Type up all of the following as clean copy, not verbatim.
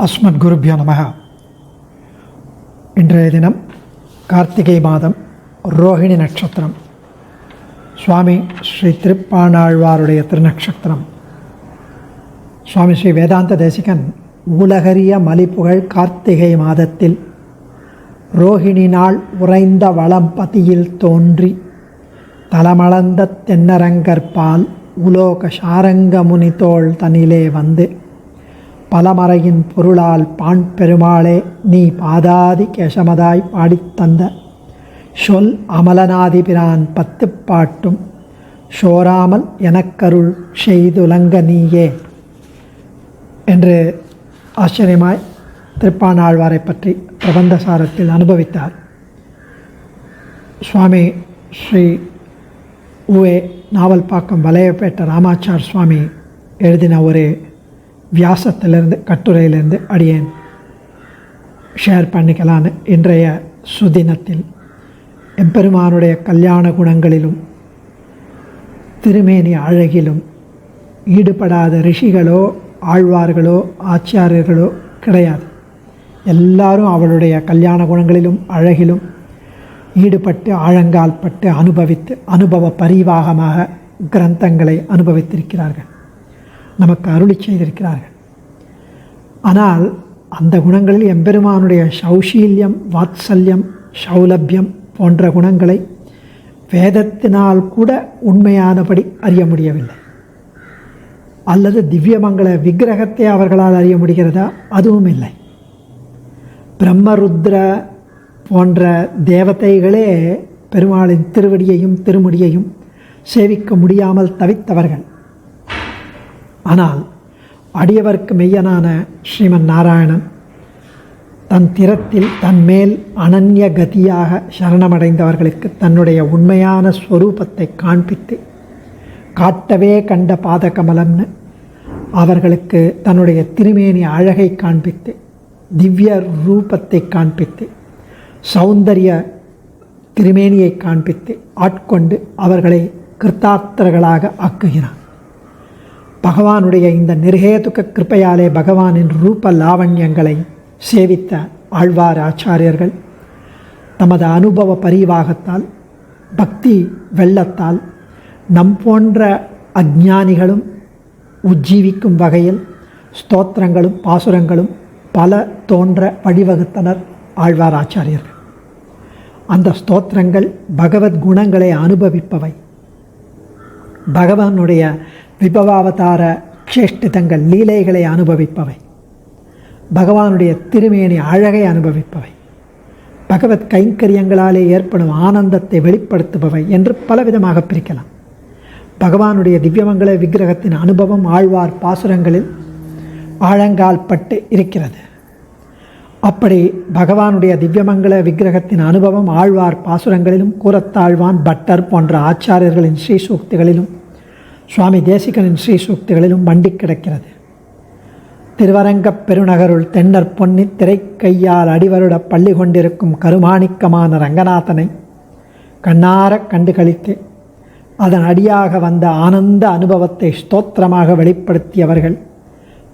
அஸ்மத் குருபியோ நமஹ. இன்றைய தினம் கார்த்திகை மாதம் ரோஹிணி நட்சத்திரம். சுவாமி ஸ்ரீ திருப்பாணாழ்வாருடைய திருநட்சத்திரம். சுவாமி ஸ்ரீ வேதாந்த தேசிகன் உலகறிய மலிப்புகழ் கார்த்திகை மாதத்தில் ரோஹிணி நாள் உறைந்த வளம்பதியில் தோன்றி தலமளந்த தென்னரங்கற்பால் உலோக சாரங்க முனிதோள் தனிலே வந்து பலமறையின் பொருளால் பாண் பெருமாளே நீ பாதாதி கேசமதாய் பாடித்தந்த சொல் அமலநாதிபிரான் 10 பாட்டும் சோராமல் எனக்கருள் செய்துலங்க நீயே என்று ஆச்சரியமாய் திருப்பாணாழ்வாரை பற்றி பிரபந்தசாரத்தில் அனுபவித்தார். சுவாமி ஸ்ரீ உவே நாவல்பாக்கம் வலையப்பேட்ட ராமாச்சார் சுவாமி எழுதின ஒரு வியாசத்திலிருந்து கட்டுரையிலிருந்து அடியேன் ஷேர் பண்ணிக்கலான்னு இன்றைய சுதினத்தில் எம்பெருமானுடைய கல்யாண குணங்களிலும் திருமேனி அழகிலும் ஈடுபடாத ரிஷிகளோ ஆழ்வார்களோ ஆச்சாரியர்களோ கிடையாது. எல்லாரும் அவளுடைய கல்யாண குணங்களிலும் அழகிலும் ஈடுபட்டு ஆழங்கால் பட்டு அனுபவித்து அனுபவ பரிவாகமாக கிரந்தங்களை அனுபவித்திருக்கிறார்கள், நமக்கு அருளி செய்திருக்கிறார்கள். ஆனால் அந்த குணங்களில் எம்பெருமானுடைய சௌஷீல்யம், வாத்சல்யம், சௌலபியம் போன்ற குணங்களை வேதத்தினால் கூட உண்மையானபடி அறிய முடியவில்லை. அல்லது திவ்யமங்கள விக்கிரகத்தை அவர்களால் அறிய முடிகிறதா? அதுவும் இல்லை. பிரம்மருத்ர போன்ற தேவதைகளே பெருமாளின் திருவடியையும் திருமுடியையும் சேவிக்க முடியாமல் தவித்தவர்கள். ஆனால் அடியவர்க்கு மெய்யனான ஸ்ரீமன் நாராயணன் தன் திறத்தில் தன்மேல் அனன்ய கதியாக சரணமடைந்தவர்களுக்கு தன்னுடைய உண்மையான ஸ்வரூபத்தை காண்பித்து காட்டவே கண்ட பாதகமலம்னு அவர்களுக்கு தன்னுடைய திருமேனி அழகை காண்பித்து திவ்ய ரூபத்தை காண்பித்து சௌந்தரிய திருமேனியை காண்பித்து ஆட்கொண்டு அவர்களை கிருத்தார்த்தர்களாக ஆக்குகிறான். பகவானுடைய இந்த நிர்ஹேதுக கிருப்பையாலே பகவானின் ரூப லாவண்யங்களை சேவித்த ஆழ்வார் ஆச்சாரியர்கள் தமது அனுபவ பரிவாகத்தால் பக்தி வெள்ளத்தால் நம் போன்ற அஞ்ஞானிகளும் உஜ்ஜீவிக்கும் வகையில் ஸ்தோத்திரங்களும் பாசுரங்களும் பல தோன்ற வழிவகுத்தனர் ஆழ்வார் ஆச்சாரியர்கள். அந்த ஸ்தோத்திரங்கள் பகவத் குணங்களை அனுபவிப்பவை, பகவானுடைய விபவாவதார சேஷ்டிதங்கள் லீலைகளை அனுபவிப்பவை, பகவானுடைய திருமேனி அழகை அனுபவிப்பவை, பகவத் கைங்கரியங்களாலே ஏற்படும் ஆனந்தத்தை வெளிப்படுத்துபவை என்று பலவிதமாக பிரிக்கலாம். பகவானுடைய திவ்யமங்கள விக்கிரகத்தின் அனுபவம் ஆழ்வார் பாசுரங்களில் ஆழங்கால் பட்டு இருக்கிறது. அப்படி பகவானுடைய திவ்யமங்கள விக்கிரகத்தின் அனுபவம் ஆழ்வார் பாசுரங்களிலும் கூரத்தாழ்வான் பட்டர் போன்ற ஆச்சாரியர்களின் ஸ்ரீசூக்திகளிலும் சுவாமி தேசிகனின் ஸ்ரீசூக்திகளிலும் மண்டி கிடக்கிறது. திருவரங்கப் பெருநகருள் தென்னர் பொன்னி திரைக்கையால் அடிவருட பள்ளி கொண்டிருக்கும் கருமாணிக்கமான ரங்கநாதனை கண்ணார கண்டு கழித்து அதன் அடியாக வந்த ஆனந்த அனுபவத்தை ஸ்தோத்திரமாக வெளிப்படுத்தியவர்கள்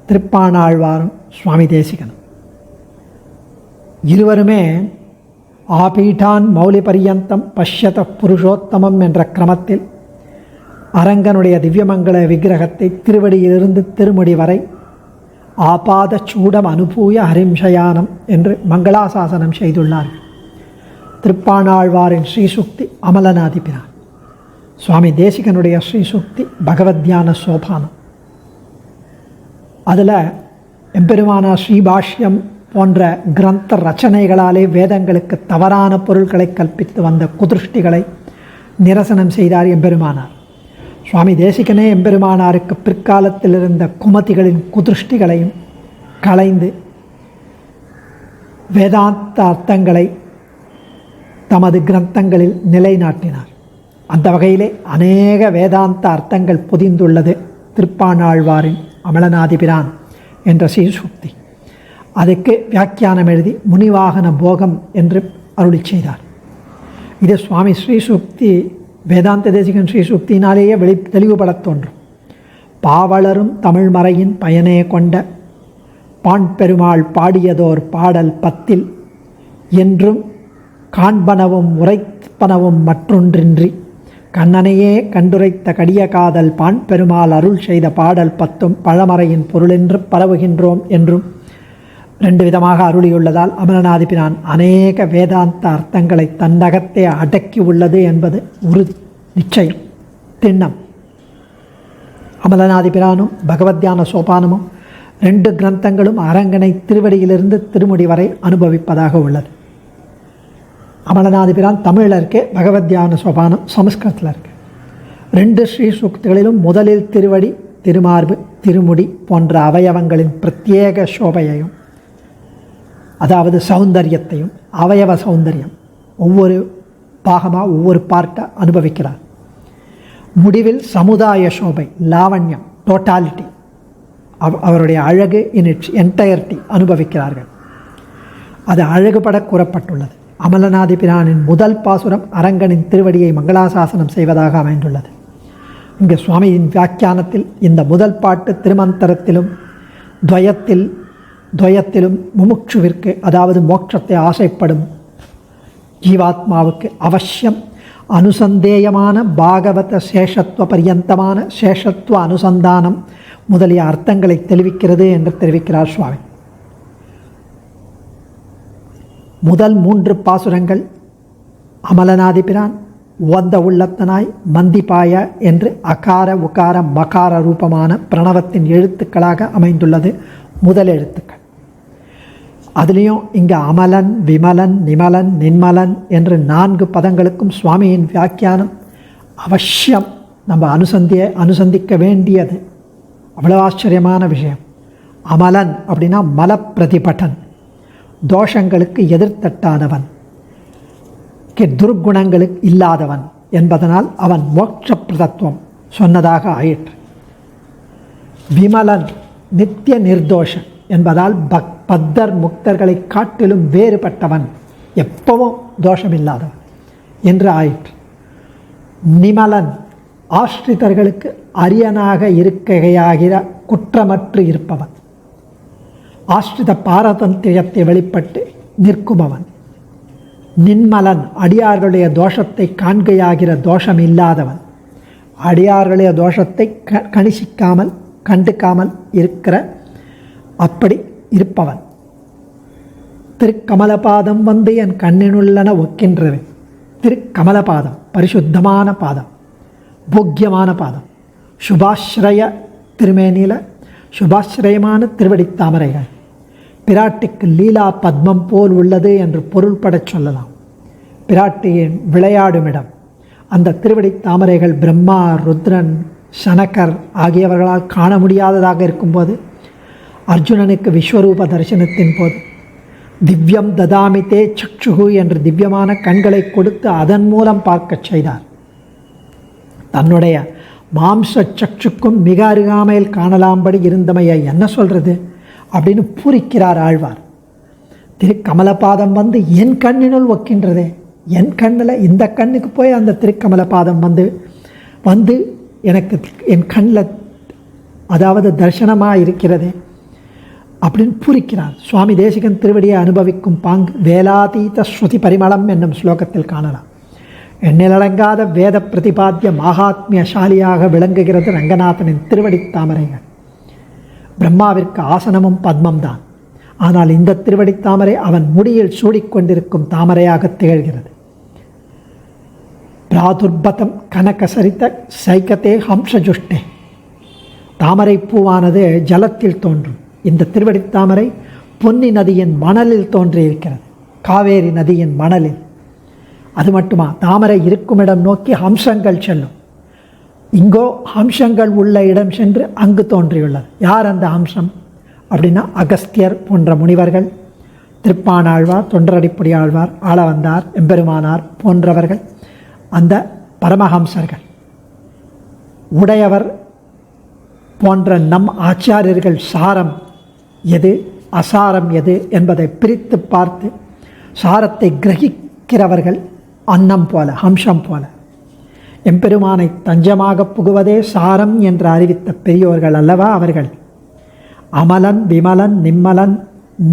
திருப்பாணாழ்வாரும் சுவாமி தேசிகனும். இருவருமே ஆபீட்டான் மௌலி பரியந்தம் பஷ்யத புருஷோத்தமம் என்ற கிரமத்தில் அரங்கனுடைய திவ்யமங்கள விக்கிரகத்தை திருவடியிலிருந்து திருமுடி வரை ஆபாத சூடம் அனுபூய ஹரிம்சயானம் என்று மங்களாசாசனம் செய்துள்ளார்கள். திருப்பாணாழ்வாரின் ஸ்ரீசுக்தி அமலநாதிபிரான், சுவாமி தேசிகனுடைய ஸ்ரீசுக்தி பகவத்யான சோபானம். அதில் எம்பெருமானா ஸ்ரீபாஷ்யம் போன்ற கிரந்த ரச்சனைகளாலே வேதங்களுக்கு தவறான பொருட்களை கற்பித்து வந்த குதிருஷ்டிகளை நிரசனம் செய்தார் எம்பெருமானார். சுவாமி தேசிகனே எம்பெருமானாருக்கு பிற்காலத்தில் இருந்த குமதிகளின் குதிருஷ்டிகளையும் களைந்து வேதாந்த அர்த்தங்களை தமது கிரந்தங்களில் நிலைநாட்டினார். அந்த வகையிலே அநேக வேதாந்த அர்த்தங்கள் பொதிந்துள்ளது திருப்பாணாழ்வாரின் அமலநாதிபிரான் என்ற ஸ்ரீசூக்தி. அதுக்கு வியாக்கியானம் எழுதி முனிவாகன போகம் என்று அருளி செய்தார். இது சுவாமி ஸ்ரீசூக்தி வேதாந்த தேசிகன் ஸ்ரீசூக்தியினாலேயே தெளிவுபடத் தோன்றும். பாவலரும் தமிழ்மறையின் பயனே கொண்ட பாண் பெருமாள் பாடியதோர் பாடல் 10 என்றும் காண்பனவும் உரைப்பனவும் மற்றொன்றின்றி கண்ணனையே கண்டுரைத்த கடிய காதல் பாண் பெருமாள் அருள் செய்த பாடல் 10 பழமறையின் பொருளென்று பரவுகின்றோம் என்றும் 2 விதமாக அருளியுள்ளதால் அமலநாதிபிரான் அநேக வேதாந்த அர்த்தங்களை தன்னகத்தே அடக்கி உள்ளது என்பது ஒரு நிச்சயம் திண்ணம். அமலநாதிபிரானும் பகவத்யான சோபானமும் 2 கிரந்தங்களும் அரங்கனை திருவடியிலிருந்து திருமுடி வரை அனுபவிப்பதாக உள்ளது. அமலநாதிபிரான் தமிழில் இருக்கு, பகவத்யான சோபானம் சமஸ்கிருதத்தில் இருக்கு. 2 ஸ்ரீ சூக்திகளிலும் முதலில் திருவடி, திருமார்பு, திருமுடி போன்ற அவயவங்களின் பிரத்யேக சோபையையும், அதாவது சௌந்தரியத்தையும், அவயவ சௌந்தரியம் ஒவ்வொரு பாகமாக ஒவ்வொரு பார்ட்டாக அனுபவிக்கிறார். முடிவில் சமுதாய சோபை, லாவண்யம், டோட்டாலிட்டி, அவருடைய அழகு இன் இட்ஸ் என்டையர்ட்டி அனுபவிக்கிறார்கள். அது அழகுபட கூறப்பட்டுள்ளது. அமலநாதிபிரானின் முதல் பாசுரம் அரங்கனின் திருவடியை மங்களாசாசனம் செய்வதாக அமைந்துள்ளது. இங்கு சுவாமியின் வியாக்கியானத்தில் இந்த முதல் பாட்டு திருமந்திரத்திலும் துவயத்திலும் முமுட்சுவிற்கு, அதாவது மோட்சத்தை ஆசைப்படும் ஜீவாத்மாவுக்கு அவசியம் அனுசந்தேயமான பாகவத சேஷத்துவ பரியந்தமான சேஷத்துவ அனுசந்தானம் முதலிய அர்த்தங்களை தெளிவிக்கிறது என்று தெரிவிக்கிறார் சுவாமி. முதல் 3 பாசுரங்கள் அமலநாதிபிரான் உவந்த உள்ளத்தனாய் மந்திபாய என்று அகார உகார மகார ரூபமான பிரணவத்தின் எழுத்துக்களாக அமைந்துள்ளது முதல் எழுத்துக்கள். அதுலேயும் இங்கே அமலன், விமலன், நிமலன், நின்மலன் என்று 4 பதங்களுக்கும் சுவாமியின் வியாக்கியானம் அவசியம் நம்ம அனுசந்திக்க வேண்டியது. அவ்வளோ ஆச்சரியமான விஷயம். அமலன் அப்படின்னா மலப்பிரதிபட்டன், தோஷங்களுக்கு எதிர்த்தட்டானவன், துர்குணங்களுக்கு இல்லாதவன் என்பதனால் அவன் மோட்சப்பிரதத்துவம் சொன்னதாக ஆயிற்று. விமலன் நித்திய நிர்தோஷன் என்பதால் பத்தர் முக்தர்களை காட்டிலும் வேறுபட்டவன், எப்பவும் தோஷமில்லாதவன் என்று ஆயிற்று. நிமலன் ஆஸ்ரிதர்களுக்கு அரியனாக இருக்கையாகிற குற்றமற்று இருப்பவன், ஆஸ்ரித பாரதந்திரியத்தை வெளிப்பட்டு நிற்குமவன். நின்மலன் அடியார்களுடைய தோஷத்தை காண்கையாகிற தோஷம் இல்லாதவன், அடியார்களுடைய தோஷத்தை கண்டுக்காமல் இருக்கிற அப்படி இருப்பவன். திருக்கமலபாதம் வந்து என் கண்ணினுள்ளன ஒக்கின்றது. திருக்கமலபாதம் பரிசுத்தமான பாதம், போக்கியமான பாதம், சுபாஸ்ரய திருமேனில சுபாஸ்ரயமான திருவடித்தாமரைகள், பிராட்டிக்கு லீலா பத்மம் போல் உள்ளது என்று பொருள்படச் சொல்லலாம். பிராட்டியின் விளையாடுமிடம் அந்த திருவடி தாமரைகள் பிரம்மா, ருத்ரன், சனகர் ஆகியவர்களால் காண முடியாததாக இருக்கும்போது அர்ஜுனனுக்கு விஸ்வரூப தரிசனத்தின் போது திவ்யம் ததாமிதே சக்ஷுகு என்று திவ்யமான கண்களை கொடுத்து அதன் மூலம் பார்க்கச் செய்தார். தன்னுடைய மாம்ச சக்ஷுக்கும் மிக அருகாமையில் காணலாம்படி இருந்தமையை என்ன சொல்கிறது அப்படின்னு பூரிக்கிறார் ஆழ்வார். திருக்கமலபாதம் வந்து என் கண்ணினுள் ஒக்கின்றதே, என் கண்ணில் இந்த கண்ணுக்கு போய் அந்த திருக்கமலபாதம் வந்து எனக்கு என் கண்ணில் அதாவது தரிசனமாக இருக்கிறதே அப்படின்னு பூரிக்கிறார். சுவாமி தேசிகன் திருவடியை அனுபவிக்கும் பாங்கு வேலாதீத ஸ்ருதி பரிமளம் என்னும் ஸ்லோகத்தில் காணலாம். எண்ணிலடங்காத வேத பிரதிபாத்திய மகாத்மியசாலியாக விளங்குகிறது ரங்கநாதனின் திருவடி தாமரைகள். பிரம்மாவிற்கு ஆசனமும் பத்மம்தான், ஆனால் இந்த திருவடி தாமரை அவன் முடியில் சூடிக்கொண்டிருக்கும் தாமரையாக திகழ்கிறது. பிராதுர்பதம் கனகசரித்த சைக்கத்தே ஹம்சஜுஷ்டே, தாமரை பூவானது ஜலத்தில் தோன்றும். இந்த திருவடி தாமரை பொன்னி நதியின் மணலில் தோன்றியிருக்கிறது, காவேரி நதியின் மணலில். அது மட்டுமா, தாமரை இருக்குமிடம் நோக்கி ஹம்சங்கள் செல்லும். இங்கோ ஹம்சங்கள் உள்ள இடம் சென்று அங்கு தோன்றியுள்ளது. யார் அந்த ஹம்சம் அப்படின்னா அகஸ்தியர் போன்ற முனிவர்கள், திருப்பானாழ்வார், தொண்டரடிப்புடி ஆழ்வார், ஆளவந்தார், எம்பெருமானார் போன்றவர்கள் அந்த பரமஹம்சர்கள். உடையவர் போன்ற நம் ஆச்சாரியர்கள் சாரம் எது அசாரம் எது என்பதை பிரித்து பார்த்து சாரத்தை கிரகிக்கிறவர்கள் அன்னம் போல, ஹம்சம் போல. எம்பெருமானை தஞ்சமாக புகுவதே சாரம் என்று அறிவித்த பெரியோர்கள் அல்லவா அவர்கள். அமலன் விமலன் நிம்மலன்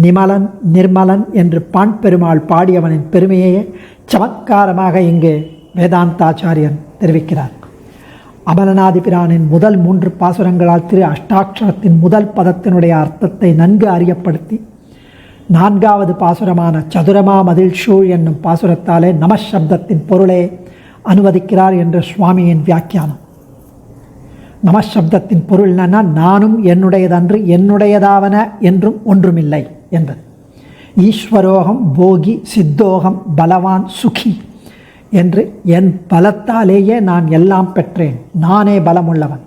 நிமலன் நிர்மலன் என்று பாண் பெருமாள் பாடியவனின் பெருமையே சமத்காரமாக இங்கு வேதாந்தாச்சாரியன் தெரிவிக்கிறார். அமலநாதி பிரானின் முதல் 3 பாசுரங்களால் திரு அஷ்டாட்சரத்தின் முதல் பதத்தினுடைய அர்த்தத்தை நன்கு அறியப்படுத்தி 4வது பாசுரமான சதுரமா மதில் சூழ் என்னும் பாசுரத்தாலே நமசப்தத்தின் பொருளை அனுவதிக்கிறார் என்று சுவாமியின் வியாக்கியானம். நமசப்தத்தின் பொருள் என்னன்னா, நானும் என்னுடையதன்று என்னுடையதாவன என்றும் ஒன்றுமில்லை என்பது. ஈஸ்வரோகம் போகி சித்தோகம் பலவான் சுகி என்று என் பலத்தாலேயே நான் எல்லாம் பெற்றேன், நானே பலமுள்ளவன்,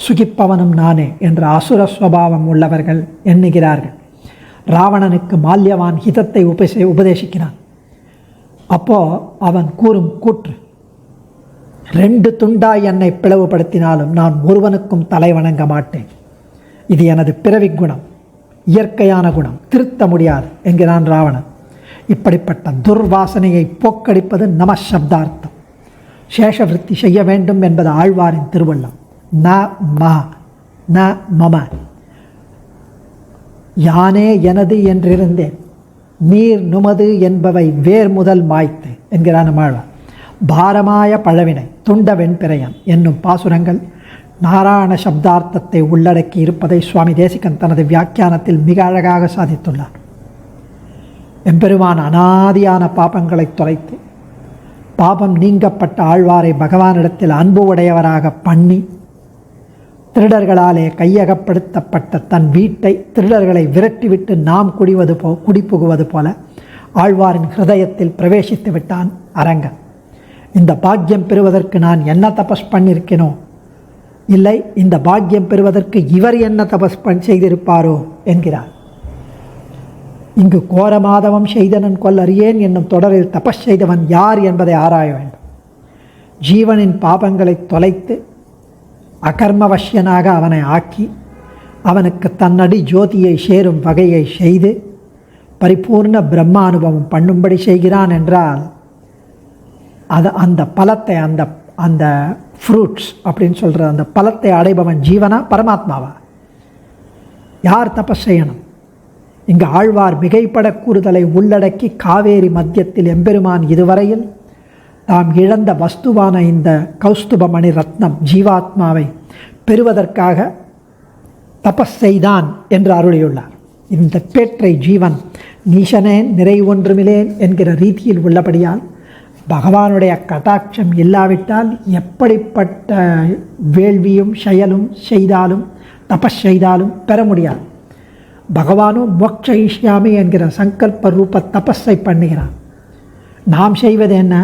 சுகிப்பவனும் நானே என்று அசுர சுபாவம் உள்ளவர்கள் எண்ணுகிறார்கள். ராவணனுக்கு மால்யவான் ஹிதத்தை உபதேசிக்கிறான். அப்போ அவன் கூறும் கூற்று, 2 துண்டாய் என்னை பிளவுபடுத்தினாலும் நான் ஒருவனுக்கும் தலை வணங்க மாட்டேன், இது எனது பிறவி குணம், இயற்கையான குணம், திருத்த முடியாது என்கிறான் ராவணன். இப்படிப்பட்ட துர்வாசனையை போக்கடிப்பது நமசப்தார்த்தம். சேஷவிருத்தி செய்ய வேண்டும் என்பது ஆழ்வாரின் திருவள்ளம். ந ம ந மம, யானே எனது என்றிருந்தேன், நீர் நுமது என்பவை வேர் முதல் மாய்த்து என்கிறான் ஆழ்வார். பாரமாய பழவினை துண்ட வெண்பிரையன் என்னும் பாசுரங்கள் நாராயண சப்தார்த்தத்தை உள்ளடக்கி இருப்பதை சுவாமி தேசிகன் தனது வியாக்கியானத்தில் மிக அழகாக சாதித்துள்ளார். எம்பெருமான் அனாதியான பாபங்களை தொலைத்து பாபம் நீங்கப்பட்ட ஆழ்வாரை பகவானிடத்தில் அன்பு உடையவராக பண்ணி திருடர்களாலே கையகப்படுத்தப்பட்ட தன் வீட்டை திருடர்களை விரட்டிவிட்டு நாம் குடிபுகுவது போல ஆழ்வாரின் ஹிருதயத்தில் பிரவேசித்து விட்டான் அரங்கன். இந்த பாக்கியம் பெறுவதற்கு நான் என்ன தபஸ் பண்ணியிருக்கேனோ, இல்லை இந்த பாக்கியம் பெறுவதற்கு இவர் என்ன தபஸ் செய்திருப்பாரோ என்கிறார். இங்கு கோரமாதவம் செய்தனன் கொல்லறியேன் என்னும் தொடரில் தபஸ் செய்தவன் யார் என்பதை ஆராய வேண்டும். ஜீவனின் பாபங்களை தொலைத்து அகர்மவசியனாக அவனை ஆக்கி அவனுக்கு தன்னடி ஜோதியை சேரும் வகையை செய்து பரிபூர்ண பிரம்ம அனுபவம் பண்ணும்படி செய்கிறான் என்றால் அந்த பலத்தை அந்த ஃப்ரூட்ஸ் அப்படின்னு சொல்கிற அந்த பலத்தை அடைபவன் ஜீவனா பரமாத்மாவா? யார் தபஸ் செய்யணும்? இங்கு ஆழ்வார் மிகைப்பட கூறுதலை உள்ளடக்கி காவேரி மத்தியத்தில் எம்பெருமான் இதுவரையில் தாம் இழந்த வஸ்துவான இந்த கௌஸ்துபமணி ரத்னம் ஜீவாத்மாவை பெறுவதற்காக தபஸ் செய்தான் என்று அருளியுள்ளார். இந்த பேற்றை ஜீவன் நீசனேன் நிறை ஒன்றுமிலேன் என்கிற ரீதியில் உள்ளபடியால் பகவானுடைய கடாட்சம் இல்லாவிட்டால் எப்படிப்பட்ட வேள்வியும் செயலும் செய்தாலும் தபஸ் செய்தாலும் பெற முடியாது. பகவானும் மோக்ஷயிஷ்யாமி என்கிற சங்கல்ப ரூப தபஸை பண்ணுகிறான். நாம் செய்வது என்ன?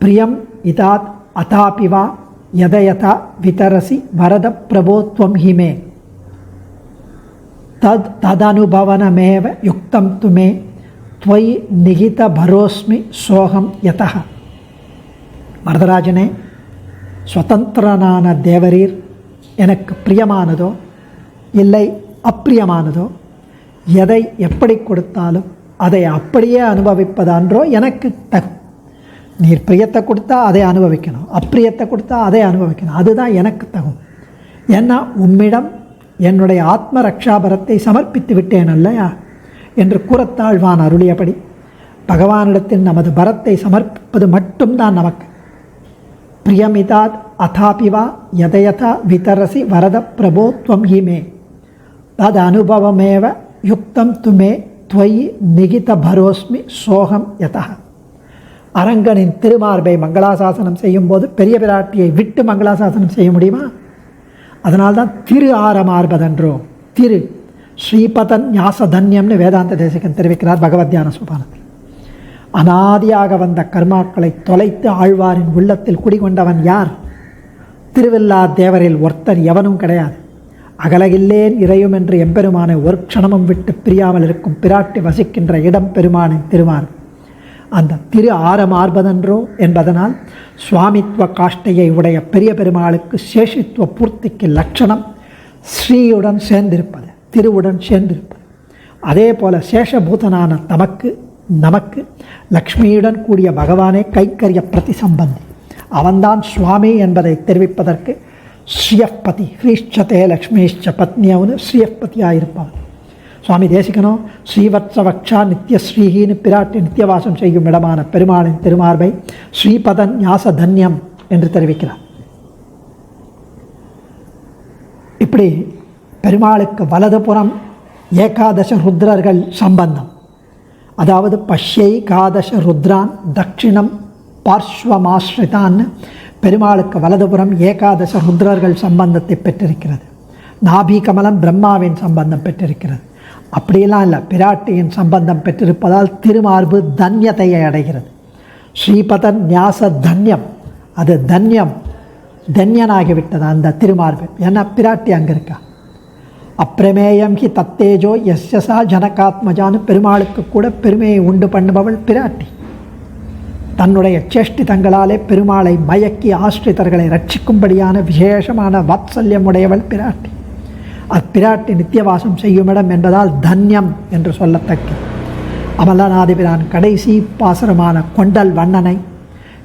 பிரியம் இதாத் அதாபிவா யதயதா விதரசி வரத பிரபோத்வம் ஹிமே ததனுபவனமேவ யுக்தம் துமே துவயி நிகித பரோஸ்மி சோகம் யதா. வரதராஜனே, சுதந்திரனான தேவரீர் எனக்கு பிரியமானதோ இல்லை அப்பிரியமானதோ எதை எப்படி கொடுத்தாலும் அதை அப்படியே அனுபவிப்பது அன்றோ எனக்கு தகும். நீர் பிரியத்தை கொடுத்தா அதை அனுபவிக்கணும், அப்பிரியத்தை கொடுத்தா அதை அனுபவிக்கணும், அதுதான் எனக்கு தகும். ஏன்னா உம்மிடம் என்னுடைய ஆத்ம ரக்ஷாபரத்தை சமர்ப்பித்து விட்டேன் அல்லையா என்று கூறத்தாழ்வான் அருளியபடி பகவானிடத்தில் நமது பரத்தை சமர்ப்பிப்பது மட்டும்தான் நமக்கு. பிரியமிதாத் அதாபிவா யதயதா விதரசி வரத பிரபோத்வம் ஹிமே தது அனுபவமேவ யுக்தம் துமே துவயி நிகித பரோஸ்மி சோகம் யதா. அரங்கனின் திருமார்பை மங்களாசாசனம் செய்யும்போது பெரிய பிராட்டியை விட்டு மங்களாசாசனம் செய்ய முடியுமா? அதனால்தான் திரு ஆரமார்பதன்றோ திரு ஸ்ரீபதன் ஞாசதன்யம்னு வேதாந்த தேசிகன் தெரிவிக்கிறார் பகவத்யான சோபானத்தில். அனாதியாக வந்த கர்மாக்களை தொலைத்து ஆழ்வாரின் உள்ளத்தில் குடிகொண்டவன் யார்? திருவில்லா தேவரில் ஒருத்தர் எவனும் கிடையாது. அகலகில்லேன் இறையும் என்று எம்பெருமானை ஒரு க்ஷணமும் விட்டு பிரியாமல் இருக்கும் பிராட்டி வசிக்கின்ற இடம் பெருமானின் திருமார்பு. அந்த திரு ஆரமார்பதன்றோ என்பதனால் சுவாமித்துவ காஷ்டையை உடைய பெரிய பெருமாளுக்கு சேஷித்துவ பூர்த்திக்கு லட்சணம் ஸ்ரீயுடன் சேர்ந்திருப்பது, திருவுடன் சேர்ந்திருப்பது. அதே போல சேஷபூதனான நமக்கு லக்ஷ்மியுடன் கூடிய பகவானே கைக்கரிய பிரதிசம்பந்தி. அவன்தான் சுவாமி என்பதை தெரிவிப்பதற்கு ஸ்ரீயப்பதி ஹ்ரீஷ்சதே லக்ஷ்மீஷ்ச பத்னியவனு ஸ்ரீயப்பதியாக இருப்பவன். சுவாமி தேசிகனும் ஸ்ரீவத்சவக்ஷா நித்யஸ்ரீஹின்னு பிராட்டி நித்தியவாசம் செய்யும் இடமான பெருமாளின் திருமார்பை ஸ்ரீபதன் ஞாச தன்யம் என்று தெரிவிக்கிறார். இப்படி பெருமாளுக்கு வலதுபுறம் ஏகாதச ருத்ரர்கள் சம்பந்தம், அதாவது பஷ்யைகாதச ருத்ரான் தட்சிணம் பார்ஸ்வமாஸ்ரிதான்னு பெருமாளுக்கு வலதுபுறம் ஏகாதச ருத்ரர்கள் சம்பந்தத்தை பெற்றிருக்கிறது. நாபி கமலம் பிரம்மாவின் சம்பந்தம் பெற்றிருக்கிறது. அப்படியெல்லாம் இல்லை, பிராட்டியின் சம்பந்தம் பெற்றிருப்பதால் திருமார்பு தன்யத்தையை அடைகிறது. ஸ்ரீபதன் ஞாச தன்யம், அது தன்யம், தன்யனாகிவிட்டது அந்த திருமார்பு. ஏன்னா பிராட்டி அங்கே இருக்கா. அப்பிரமேயம் ஹி தத்தேஜோ எஸ்யசா ஜனகாத்மஜான்னு பெருமாளுக்கு கூட பெருமையை உண்டு பண்ணுபவள் பிராட்டி. தன்னுடைய சேஷ்டிதங்களாலே பெருமாளை மயக்கி ஆஸ்ரிதர்களை ரட்சிக்கும்படியான விசேஷமான வாத்சல்யம் உடையவள் பிராட்டி. அப்பிராட்டி நித்தியவாசம் செய்யும் இடம் என்பதால் தன்யம் என்று சொல்லத்தக்க அமலநாதிபிரான் கடைசி பாசுரமான கொண்டல் வண்ணனை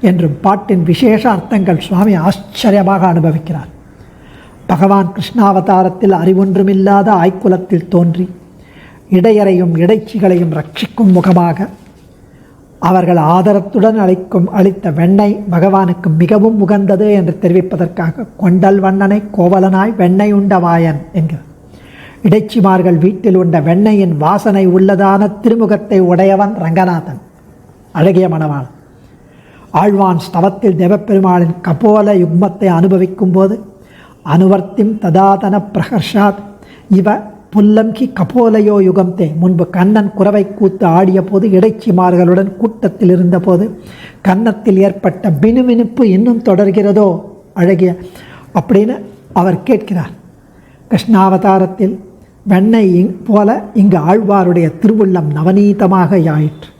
என்றும் பாட்டின் விசேஷ அர்த்தங்கள் சுவாமி ஆச்சரியமாக அனுபவிக்கிறார். பகவான் கிருஷ்ணாவதாரத்தில் அறிவொன்றுமில்லாத ஆய்க்குலத்தில் தோன்றி இடையரையும் இடைச்சிகளையும் ரட்சிக்கும் முகமாக அவர்கள் ஆதரத்துடன் அளித்த வெண்ணெய் பகவானுக்கு மிகவும் உகந்தது என்று தெரிவிப்பதற்காக கொண்டல் வண்ணனை கோவலனாய் வெண்ணெய் உண்ட வாயன் என்கிறார். இடைச்சிமார்கள் வீட்டில் உண்ட வெண்ணெயின் வாசனை உள்ளதான திருமுகத்தை உடையவன் ரங்கநாதன், அழகிய மணவாளன். ஆழ்வான் ஸ்தவத்தில் தேவப்பெருமாளின் கபோல யுக்மத்தை அனுபவிக்கும் போது அனுவர்த்திம் ததாதன பிரகர்ஷாத் இவ புல்லம்கி கபோலையோ யுகம்தே, முன்பு கண்ணன் குரவை கூத்து ஆடிய போது இடைச்சிமார்களுடன் கூட்டத்தில் இருந்தபோது கன்னத்தில் ஏற்பட்ட மினுமினுப்பு இன்னும் தொடர்கிறதோ அழகிய அப்படின்னு அவர் கேட்கிறார். கிருஷ்ணாவதாரத்தில் வெண்ணெய் போல இங்கு ஆழ்வாருடைய திருவுள்ளம் நவநீதமாக ஆயிற்று.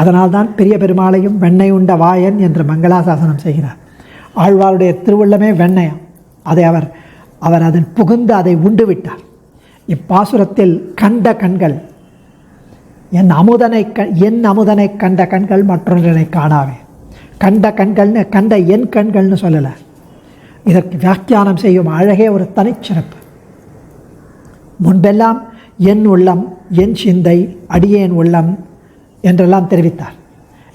அதனால்தான் பெரிய பெருமாளையும் வெண்ணெய் உண்ட வாயன் என்று மங்களாசாசனம் செய்கிறார். ஆழ்வாருடைய திருவுள்ளமே வெண்ணெயம். அதை அவர் அதில் புகுந்து அதை உண்டு விட்டார். இப்பாசுரத்தில் கண்ட கண்கள் என் அமுதனை கண்ட கண்கள் மற்றொன்றினை காணாவே. கண்ட கண்கள்னு கண்ட என் கண்கள்னு சொல்லலை. இதற்கு வியாக்கியானம் செய்யும் அழகே ஒரு தனிச்சிறப்பு. முன்பெல்லாம் என் உள்ளம், என் சிந்தை, அடியேன் உள்ளம் என்றெல்லாம் தெரிவித்தார்.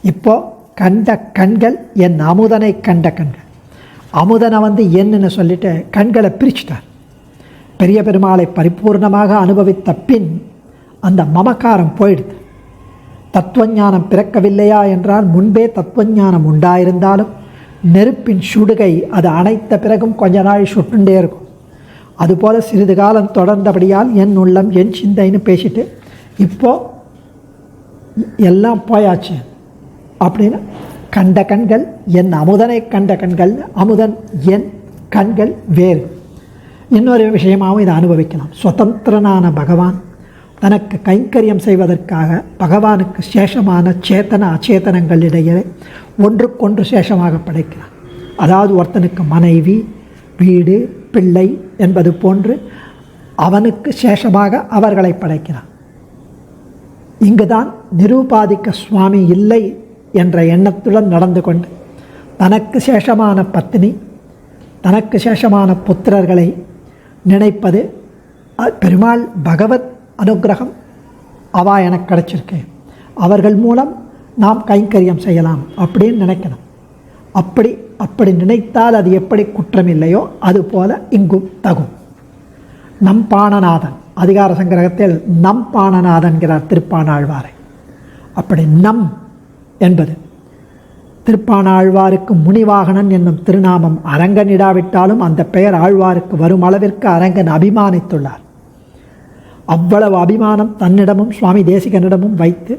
இப்போ கண்ட கண்கள் என் அமுதனை கண்ட கண்கள். அமுதனை என்னன்னு சொல்லிட்டு கண்களை பிரிச்சுட்டார். பெரிய பெருமாளை பரிபூர்ணமாக அனுபவித்த பின் அந்த மமக்காரம் போயிடுது. தத்துவஞானம் பிறக்கவில்லையா என்றால் முன்பே தத்துவஞானம் உண்டாயிருந்தாலும் நெருப்பின் சுடுகை அது அணைத்த பிறகும் கொஞ்ச நாள் சுட்டுண்டே இருக்கும். அதுபோல் சிறிது காலம் தொடர்ந்தபடியால் என் உள்ளம், என் சிந்தைன்னு பேசிட்டு இப்போது எல்லாம் போயாச்சு அப்படின்னு கண்ட கண்கள் என் அமுதனை கண்ட கண்கள். அமுதன் என், கண்கள் வேறு. இன்னொரு விஷயமாகவும் இதை அனுபவிக்கலாம். சுதந்திரனான பகவான் தனக்கு கைங்கரியம் செய்வதற்காக பகவானுக்கு சேஷமான சேத்தன அச்சேதனங்களிடையே ஒன்றுக்கொன்று சேஷமாக படைக்கிறான். அதாவது ஒருத்தனுக்கு மனைவி, வீடு, பிள்ளை என்பது போன்று அவனுக்கு சேஷமாக அவர்களை படைக்கிறான். இங்குதான் நிரூபாதிக்க சுவாமி இல்லை என்ற எண்ணத்துடன் நடந்து கொண்டு தனக்கு சேஷமான பத்னி, தனக்கு சேஷமான புத்திரர்களை நினைப்பது பெருமாள் பகவத் அனுகிரகம் அவா எனக்கு கிடச்சிருக்கு, அவர்கள் மூலம் நாம் கைங்கரியம் செய்யலாம் அப்படின்னு நினைக்கணும். அப்படி நினைத்தால் அது எப்படி குற்றம் இல்லையோ அதுபோல இங்கும் தகும். நம் பாணநாதன் அதிகார சங்கிரகத்தில் நம் பாணநாதன்கிறார் திருப்பாணாழ்வாரை. அப்படி நம் என்பது திருப்பாணாழ்வாருக்கு முனிவாகனன் என்னும் திருநாமம் அரங்கனிடாவிட்டாலும் அந்த பெயர் ஆழ்வாருக்கு வரும் அளவிற்கு அரங்கன் அபிமானித்துள்ளார். அவ்வளவு அபிமானம் தன்னிடமும் சுவாமி தேசிகனிடமும் வைத்து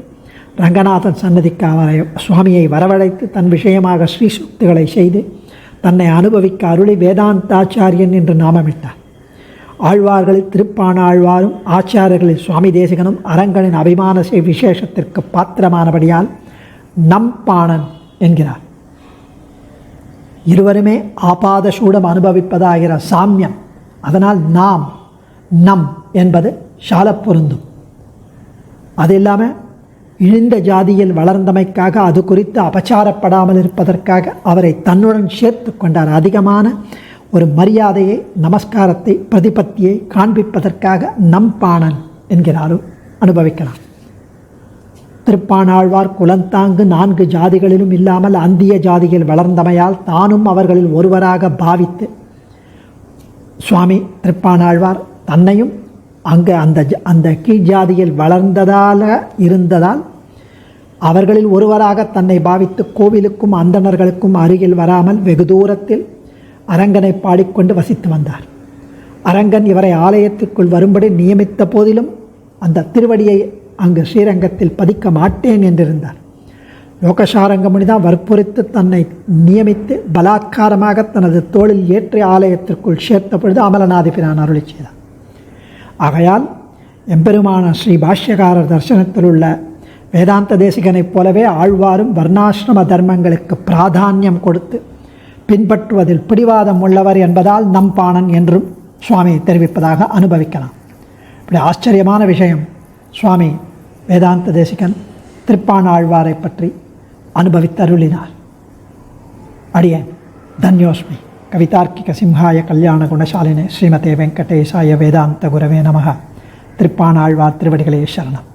ரங்கநாதன் சன்னதிக்கு அவரை சுவாமியை வரவழைத்து தன் விஷயமாக ஸ்ரீசுக்திகளை செய்து தன்னை அனுபவிக்க அருளி வேதாந்தாச்சாரியன் என்று நாமமிட்டார். ஆழ்வார்களில் திருப்பாணாழ்வாரும் ஆச்சாரியர்களில் சுவாமி தேசிகனும் அரங்கனின் அபிமான விசேஷத்திற்கு பாத்திரமானபடியால் நம் பாணன் என்கிறார். இருவருமே ஆபாத சூடம் அனுபவிப்பதாகிற சாமியம். அதனால் நாம், நம் என்பது சால பொருந்தும். அது இல்லாமல் இழிந்த ஜாதியில் வளர்ந்தமைக்காக அது குறித்து அபச்சாரப்படாமல் இருப்பதற்காக அவரை தன்னுடன் சேர்த்து கொண்டார். அதிகமான ஒரு மரியாதையை, நமஸ்காரத்தை, பிரதிபத்தியை காண்பிப்பதற்காக நம் பாணன் என்கிறாலும் அனுபவிக்கலாம். திருப்பாணாழ்வார் குலந்தாங்கு 4 ஜாதிகளிலும் இல்லாமல் அந்திய ஜாதியில் வளர்ந்தமையால் தானும் அவர்களில் ஒருவராக பாவித்து சுவாமி திருப்பாணாழ்வார் தன்னையும் அங்கு அந்த கீழ் ஜாதியில் இருந்ததால் அவர்களில் ஒருவராக தன்னை பாவித்து கோவிலுக்கும் அந்தணர்களுக்கும் அருகில் வராமல் வெகு தூரத்தில் அரங்கனை பாடிக்கொண்டு வசித்து வந்தார். அரங்கன் இவரை ஆலயத்திற்குள் வரும்படி நியமித்த போதிலும் அந்த திருவடியை அங்கு ஸ்ரீரங்கத்தில் பதிக்க மாட்டேன் என்றிருந்தார். லோகசாரங்க முனிதான் வற்புறுத்து தன்னை நியமித்து பலாத்காரமாக தனது தோளில் ஏற்றி ஆலயத்திற்குள் சேர்த்த பொழுது அமலநாதிபிரான் அருளி செய்தார். ஆகையால் எம்பெருமான ஸ்ரீ பாஷ்யகாரர் தரிசனத்தில் உள்ள வேதாந்த தேசிகனைப் போலவே ஆழ்வாரும் வர்ணாசிரம தர்மங்களுக்கு பிராதானியம் கொடுத்து பின்பற்றுவதில் பிடிவாதம் உள்ளவர் என்பதால் நம் பாணன் என்றும் சுவாமி தெரிவிப்பதாக அனுபவிக்கலாம். இப்படி ஆச்சரியமான விஷயம் சுவாமி வேதாந்த தேசிகன் திருப்பாணாழ்வாரை பற்றி அனுபவித்தருளினார். அடியேன் தன்யோஸ்மி. கவிதார்க்கிக சிம்ஹாய கல்யாண குணசாலினே ஸ்ரீமதே வெங்கடேசாய வேதாந்த குரவே நமः. திருப்பாணாழ்வார் திருவடிகளே சரணம்.